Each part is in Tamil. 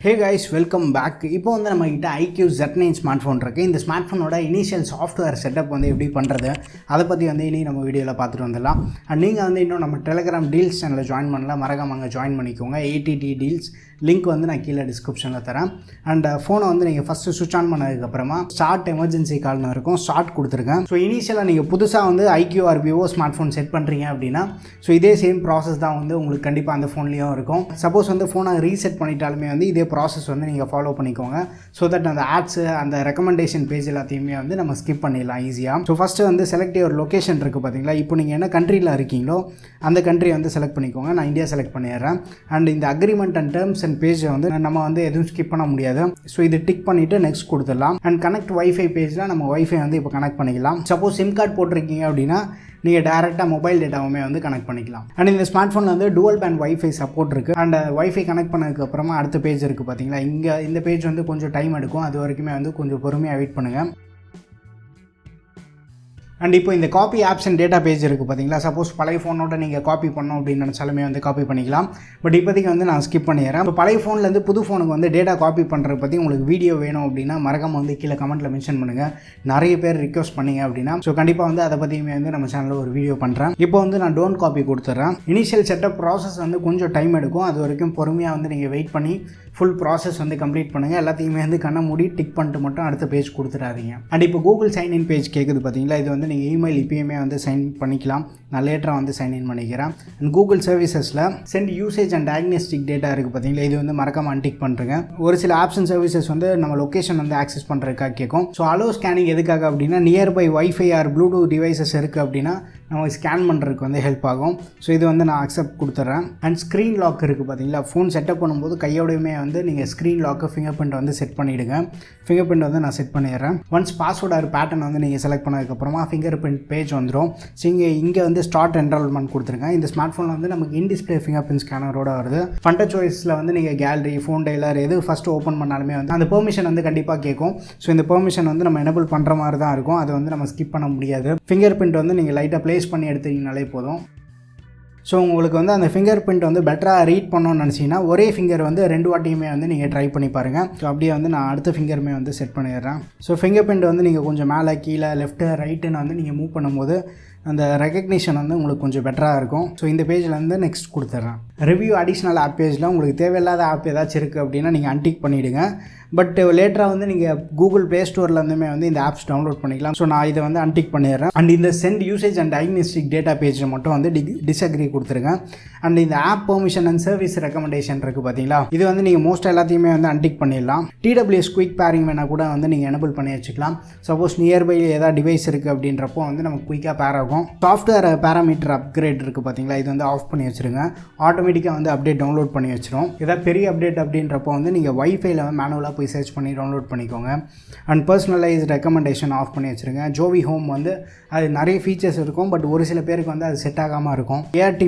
Hey guys, welcome back. இப்போ வந்து நம்ம கிட்ட iQOO Z9 ஸ்மார்ட்ஃபோன் இருக்குது. இந்த ஸ்மார்ட்ஃபோனோட இனிஷியல் சாஃப்ட்வேர் செட்டப் வந்து எப்படி பண்ணுறது அதை பற்றி வந்து இனி நம்ம வீடியோவில் பார்த்துட்டு வந்துடலாம். அண்ட் நீங்கள் வந்து இன்னும் நம்ம டெலிகிராம் டீல்ஸ் சேனலில் ஜாயின் பண்ணலாம், மறக்காம அங்கே ஜாயின் பண்ணிக்கோங்க. ATT டீல்ஸ் லிங்க் வந்து நான் கீழே டிஸ்கிரிப்ஷனில் தரேன். அண்ட் ஃபோனை வந்து நீங்கள் ஃபஸ்ட்டு சுவிட்ச் ஆன் பண்ணதுக்கப்புறமா ஸ்டார்ட் எமர்ஜென்சி கால்னு இருக்கும், ஸ்டார்ட் கொடுத்துருக்கேன். ஸோ இனிஷியலாக நீங்கள் புதுசாக வந்து iQOO or Vivo smartphone set பண்ணுறீங்க அப்படின்னா ஸோ இதே சேம் ப்ராசஸ் தான் வந்து உங்களுக்கு கண்டிப்பாக அந்த ஃபோன்லேயும் இருக்கும். சப்போஸ் வந்து ஃபோனை ரீசெட் பண்ணிட்டாலுமே வந்து இதே ப்ராசஸ் வந்து நீங்கள் ஃபாலோ பண்ணிக்கோங்க. ஸோ தட் அந்த ஆட்ஸு அந்த ரெக்கமெண்டேஷன் பேஜ் எல்லாத்தையுமே வந்து நம்ம ஸ்கிப் பண்ணிடலாம் ஈஸியாக. ஸோ ஃபஸ்ட்டு வந்து செலக்ட் யுவர் லொக்கேஷன் இருக்குது பார்த்தீங்களா. இப்போ நீங்கள் என்ன கண்ட்ரியில் இருக்கீங்களோ அந்த கண்ட்ரி வந்து செலக்ட் பண்ணிக்கோங்க. நான் இந்தியா செலக்ட் பண்ணிடுறேன். அண்ட் இந்த அக்ரிமெண்ட் அண்ட் டேர்ம்ஸ் அண்ட் பேஜை வந்து நம்ம வந்து எதுவும் ஸ்கிப் பண்ண முடியாது. ஸோ இது டிக் பண்ணிவிட்டு நெக்ஸ்ட் கொடுத்துடலாம். அண்ட் கனெக்ட் வைஃபை பேஜில் நம்ம வைஃபை வந்து இப்போ கனெக்ட் பண்ணிக்கலாம். சப்போஸ் சிம் கார்டு போட்டிருக்கீங்க அப்படின்னா நீங்கள் டேரெக்டாக மொபைல் டேட்டாவுமே வந்து கனெக்ட் பண்ணிக்கலாம். அண்ட் இந்த ஸ்மார்ட்ஃபோனில் வந்து டுவல் பேண்ட் வைஃபை சப்போர்ட் இருக்குது. அண்ட் வைஃபை கனெக்ட் பண்ணதுக்கப்புறமா அடுத்த பேஜ் இருக்குது பார்த்தீங்களா. இந்த பேஜ் வந்து கொஞ்சம் டைம் எடுக்கும், அது வரைக்குமே வந்து கொஞ்சம் பொறுமையாக வெயிட் பண்ணுங்கள். அண்ட் இப்போ இந்த copy apps and data page இருக்குது பார்த்தீங்களா. சப்போஸ் பழைய ஃபோனோட நீங்கள் காப்பி பண்ணோம் அப்படின்னு நினச்சாலுமே வந்து காப்பி பண்ணிக்கலாம். பட் இப்போதைக்கு வந்து நான் ஸ்கிப் பண்ணிடுறேன். இப்போ பழைய ஃபோன்லேருந்து புது ஃபோனுக்கு வந்து டேட்டா காப்பி பண்ணுறத பற்றி உங்களுக்கு வீடியோ வேணும் அப்படின்னா மறக்காம வந்து கீழே கமெண்ட்டில் மென்ஷன் பண்ணுங்கள். நிறைய பேர் ரிக்வஸ்ட் பண்ணிங்க அப்படின்னா ஸோ கண்டிப்பாக வந்து அதை பற்றியுமே வந்து நம்ம சேனலில் ஒரு வீடியோ பண்ணுறேன். இப்போ வந்து நான் டோன்ட் காப்பி கொடுத்துட்றேன். இனிஷியல் செட்டப் ப்ராசஸ் வந்து கொஞ்சம் டைம் எடுக்கும், அது வரைக்கும் பொறுமையாக வந்து நீங்கள் வெயிட் பண்ணி ஃபுல் ப்ராசஸ் வந்து கம்ப்ளீட் பண்ணுங்கள். எல்லாத்தையுமே வந்து கண்ணை மூடி டிக் பண்ணிட்டு மட்டும் அடுத்த பேஜ் கொடுத்துடாதீங்க. அண்ட் இப்போ கூகுள் சைன்இன் பேஜ் கேட்குது பார்த்தீங்களா. இது வந்து நீங்கள் இமெயில் இப்பயுமே வந்து சைன் பண்ணிக்கலாம். நான் லேட்டராக வந்து சைன்இன் பண்ணிக்கிறேன். அண்ட் கூகுள் சர்வீசஸில் send usage and diagnostic data இருக்குது பார்த்தீங்களா. இது வந்து மறக்காம அன்டிக் பண்ணுறேங்க. ஒரு சில ஆப்ஸ் அண்ட் சர்வீசஸ் வந்து நம்ம லொக்கேஷன் வந்து ஆக்சஸ் பண்ணுறதுக்காக கேட்கும். ஸோ அலோ ஸ்கேனிங் எதுக்காக அப்படின்னா nearby wifi or Bluetooth devices இருக்குது அப்படின்னா நம்ம ஸ்கேன் பண்ணுறதுக்கு வந்து ஹெல்ப் ஆகும். ஸோ இது வந்து நான் அக்செப்ட் கொடுத்துட்றேன். அண்ட் ஸ்க்ரீன் லாக் இருக்குது பார்த்தீங்களா. ஃபோன் செட்டப் பண்ணும்போது கையோடையுமே வந்து நீங்கள் ஸ்க்ரீன் லாக்கு ஃபிங்கர் பிரிண்ட் வந்து செட் பண்ணிவிடுங்க. ஃபிங்கர் பிரிண்ட் வந்து நான் செட் பண்ணிடுறேன். ஒன்ஸ் பாஸ்வேர்ட் ஆர் பேட்டர்ன் வந்து நீங்கள் செலக்ட் பண்ணதுக்கப்புறமா ஃபிங்கர் பிரிண்ட் பேஜ் வந்துடும். ஸோ இங்கே வந்து ஸ்டார்ட் என்ரோல்மெண்ட் கொடுத்துருங்க. இந்த ஸ்மார்ட் ஃபோனில் வந்து நமக்கு இன்டிஸ்பிளே ஃபிங்கர் பிரிண்ட் ஸ்கேனரோட வருது. Funtouch OSல வந்து நீங்கள் கேலரி, ஃபோன் டெய்லர் எது ஃபஸ்ட்டு ஓப்பன் பண்ணாலுமே வந்து அந்த பெர்மிஷன் வந்து கண்டிப்பாக கேட்கும். ஸோ இந்த பெர்மிஷன் வந்து நம்ம எனேபிள் பண்ணுற மாதிரி தான் இருக்கும். அதை வந்து நம்ம ஸ்கிப் பண்ண முடியாது. ஃபிங்கர் பிரிண்ட் வந்து நீங்கள் லைட்டாக ப்ளேஸ் பண்ணி எடுத்தீங்கனாலே போதும். ஸோ உங்களுக்கு வந்து அந்த ஃபிங்கர் பிரிண்ட் வந்து பெட்டராக ரீட் பண்ணணும்னு நினச்சிங்கன்னா ஒரே ஃபிங்கர் வந்து 2 வாட்டியுமே வந்து நீங்கள் ட்ரை பண்ணி பாருங்கள். ஸோ அப்படியே வந்து நான் அடுத்த ஃபிங்கருமே வந்து செட் பண்ணிடுறேன். ஸோ ஃபிங்கர் பிரிண்ட் வந்து நீங்கள் கொஞ்சம் மேலே கீழே லெஃப்ட்டு ரைட்டுன்னு வந்து நீங்கள் மூவ் பண்ணும்போது அந்த ரெகக்னிஷன் வந்து உங்களுக்கு கொஞ்சம் பெட்டராக இருக்கும். ஸோ இந்த பேஜில் வந்து நெக்ஸ்ட் கொடுத்துட்றேன். ரிவ்யூ அடிஷ்னல் ஆப் பேஜில் உங்களுக்கு தேவையில்லாத ஆப் ஏதாச்சும் இருக்குது அப்படின்னா நீங்கள் அன்டிக் பண்ணிவிடுங்க. பட் லேட்டராக வந்து நீங்கள் கூகுள் ப்ளே ஸ்டோர்லேருந்துமே வந்து இந்த ஆப்ஸ் டவுன்லோட் பண்ணிக்கலாம். ஸோ நான் இதை வந்து அன்டிக் பண்ணிடுறேன். அண்ட் இந்த send usage and diagnostic data பேஜில் மட்டும் வந்து டிஸ்அக்ரி கொடுத்துருங்க. அண்ட் இந்த app permission and service recommendation இருக்குது பார்த்தீங்களா. இது வந்து நீங்கள் மோஸ்ட் எல்லாத்தையுமே வந்து அன்டிக் பண்ணிடலாம். TWS குயிக் பேரிங் வேணால் கூட வந்து நீங்கள் எனபிள் பண்ணி வச்சுக்கலாம். சப்போஸ் நியர்பை ஏதாவது டிவைஸ் இருக்குது அப்படின்றப்போ வந்து நமக்கு குயிக்காக பேர் ஆகும். சாஃப்ட்வேர் பேராமீட்டர் அப்கிரேட் இருக்குது பார்த்தீங்களா. இது வந்து ஆஃப் பண்ணி வச்சுருங்க. ஆட்டோமேட்டிக்காக வந்து அப்டேட் டவுன்லோட் பண்ணி வச்சிடும். ஏதாவது பெரிய அப்டேட் அப்படின்றப்போ வந்து நீங்கள் வைஃபைல மேனுவலாக போய் சர்ச் பண்ணி டவுன்லோட் பண்ணிக்கோங்க. அண்ட் பர்சனலைஸ் ரெக்கமெண்டேஷன் ஆஃப் பண்ணி வச்சுருங்க. ஜோவி ஹோம் வந்து அது நிறைய ஃபீச்சர்ஸ் இருக்கும், பட் ஒரு சில பேருக்கு வந்து அது செட் ஆகாமல் இருக்கும். ART++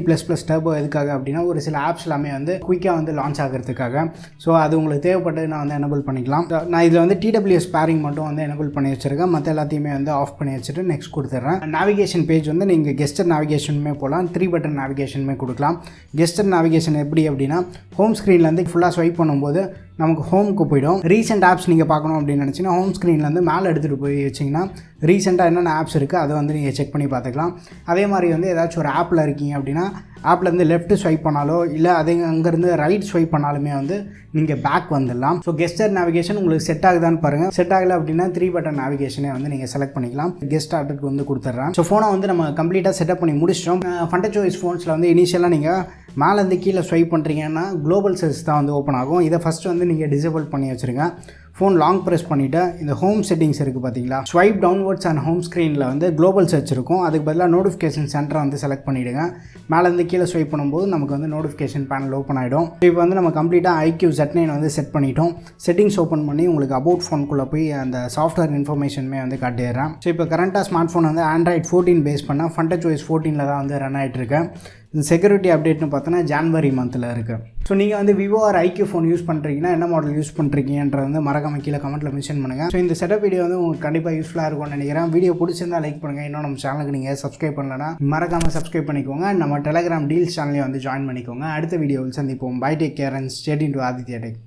டர்போ எதுக்காக அப்படின்னா ஒரு சில ஆப்ஸ் எல்லாமே வந்து குயிக்காக வந்து லான்ச் ஆகிறதுக்காக. ஸோ அது உங்களுக்கு தேவைப்பட்டு நான் வந்து எனபிள் பண்ணிக்கலாம். நான் இதில் வந்து TWS பேரிங் மட்டும் வந்து எனபிள் பண்ணி வச்சுருக்கேன். மற்ற எல்லாத்தையுமே வந்து ஆஃப் பண்ணி வச்சுட்டு நெக்ஸ்ட் கொடுத்துட்றேன். நேவிகேஷன் பேஜ் வந்து நீங்கள் கெஸ்டர் நேவிகேஷனுமே போகலாம், 3 பட்டன் நேவிகேஷனுமே கொடுக்கலாம். கெஸ்டர் நேவிகேஷன் எப்படி அப்படின்னா ஹோம் ஸ்க்ரீன்லேருந்து ஃபுல்லாக ஸ்வைப் பண்ணும்போது நமக்கு ஹோமுக்கு போய்டும். ரீசெண்ட் ஆப்ஸ் நீங்கள் பார்க்கணும் அப்படின்னு நினச்சிங்கன்னா ஹோம் ஸ்க்ரீன்லேருந்து மேலே எடுத்துகிட்டு போய் வச்சிங்கன்னா ரீசெண்டாக என்னென்ன ஆப்ஸ் இருக்குது அதை வந்து நீங்கள் செக் பண்ணி பார்த்துக்கலாம். அதே மாதிரி வந்து ஏதாச்சும் ஒரு ஆப்பில் இருக்கீங்க அப்படின்னா ஆப்லேருந்து லெஃப்ட் ஸ்வைப் பண்ணாலோ இல்லை அதே அங்கேருந்து ரைட் ஸ்வைப் பண்ணாலுமே வந்து நீங்கள் பேக் வந்துடலாம். ஸோ கெஸ்டர் நேவிகேஷன் உங்களுக்கு செட் ஆகுதான்னு பாருங்கள். செட் ஆகலை அப்படின்னா 3 பட்டன் நேவிகேஷனே வந்து நீங்கள் செலக்ட் பண்ணிக்கலாம். கெஸ்ட் ஆர்டருக்கு வந்து கொடுத்துட்றேன். ஸோ ஃபோனை வந்து நம்ம கம்ப்ளீட்டாக செட்டப் பண்ணி முடிச்சிட்டோம். Funtouch OS ஃபோன்ஸில் வந்து இனிஷியலாக நீங்கள் மேலேருந்து கீழே ஸ்வைப் பண்ணுறீங்கன்னா குளோபல் சர்ச் தான் வந்து ஓப்பன் ஆகும். இதை ஃபஸ்ட்டு வந்து நீங்கள் டிசேபிள் பண்ணி வச்சுருங்க. ஃபோன் லாங் ப்ரெஸ் பண்ணிவிட்டு இந்த ஹோம் செட்டிங்ஸ் இருக்குது பார்த்தீங்களா. ஸ்வைப் டவுன்வர்ட்ஸ் அண்ட் ஹோம் ஸ்க்ரீனில் வந்து குளோபல் சர்ச் இருக்கும். அதுக்கு பதிலாக நோட்டிஃபிகேஷன் சென்டரை வந்து செலக்ட் பண்ணிவிடுங்க. மேலேருந்து கீழே ஸ்வைப் பண்ணும்போது நமக்கு வந்து நோட்டிஃபிகேஷன் பேனல் ஓப்பன் ஆகிடும். இப்போ வந்து நம்ம கம்ப்ளீட்டாக iQOO Z9 வந்து செட் பண்ணிட்டோம். செட்டிங்ஸ் ஓப்பன் பண்ணி உங்களுக்கு அபவுட் ஃபோனுக்குள்ளே போய் அந்த சாஃப்ட்வேர் இன்ஃபர்மேஷனுமே வந்து காட்டிடுறேன். ஸோ இப்போ கரண்ட்டாக ஸ்மார்ட் ஃபோன் வந்து Android 14 பேஸ் பண்ணால் Funtouch OS 14 தான் வந்து ரன் ஆகிட்டுருக்கேன். செக்யூரிட்டி அப்டேட்னு பார்த்தோன்னா ஜான்வரி மந்தில் இருக்குது. ஸோ நீங்கள் வந்து Vivo or iQOO phone use பண்ணுறீங்கன்னா என்ன மாடல் யூஸ் பண்ணுறீங்கன்றது வந்து மறக்காம கீழே கமெண்ட்டில் மென்ஷன் பண்ணுங்கள். ஸோ இந்த செட்டப் வீடியோ வந்து உங்களுக்கு கண்டிப்பாக யூஸ்ஃபுல்லாக இருக்கும்னு நினைக்கிறேன். வீடியோ பிடிச்சிருந்தால் லைக் பண்ணுங்கள். இன்னும் நம்ம சேனலுக்கு நீங்கள் சப்ஸ்கிரைப் பண்ணலன்னா மறக்காமல் சப்ஸ்கிரைப் பண்ணிக்கோங்க. நம்ம டெலிகிராம் டீல்ஸ் சேனலையும் வந்து ஜாயின் பண்ணிக்கோங்க. அடுத்த வீடியோவில் சந்திப்போம். Bye, take care and stay tuned to Aditya tech.